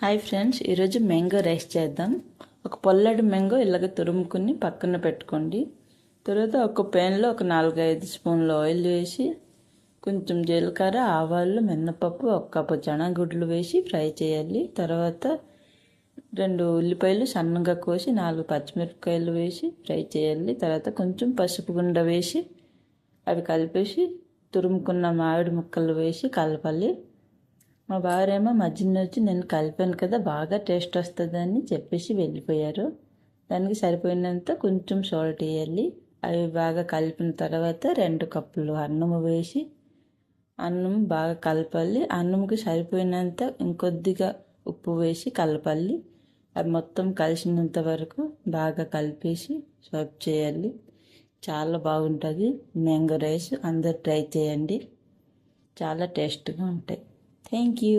Hi friends, ఈరోజు mango rice చేద్దాం. ఒక పొల్లడి మ్యాంగో ఇలాగ తురుముకుని పక్కన పెట్టుకోండి. తర్వాత ఒక ప్యాన్లో ఒక 4-5 స్పూన్ల ఆయిల్ వేసి కొంచెం జీలకర్ర, ఆవాలు, మినపప్పు, ఒక కప్పు శనగగుడ్లు వేసి ఫ్రై చేయాలి. తర్వాత 2 ఉల్లిపాయలు సన్నగా కోసి 4 పచ్చిమిరపకాయలు వేసి ఫ్రై చేయాలి. తర్వాత కొంచెం పసుపు గుండ వేసి అవి కలిపేసి తురుముకున్న మామిడి ముక్కలు వేసి కలపాలి. మా బావరేమో మధ్యన వచ్చి నేను కలిపాను కదా బాగా టేస్ట్ వస్తుందని చెప్పేసి వెళ్ళిపోయారు. దానికి సరిపోయినంత కొంచెం సాల్ట్ వేయాలి. అవి బాగా కలిపిన తర్వాత 2 కప్పులు అన్నము వేసి అన్నం బాగా కలపాలి. అన్నంకి సరిపోయినంత ఇంకొద్దిగా ఉప్పు వేసి కలపాలి. అవి మొత్తం కలిసినంత వరకు బాగా కలిపేసి సర్వ్ చేయాలి. చాలా బాగుంటుంది మ్యాంగో రైస్. అందరు ట్రై చేయండి, చాలా టేస్ట్గా ఉంటాయి. Thank you.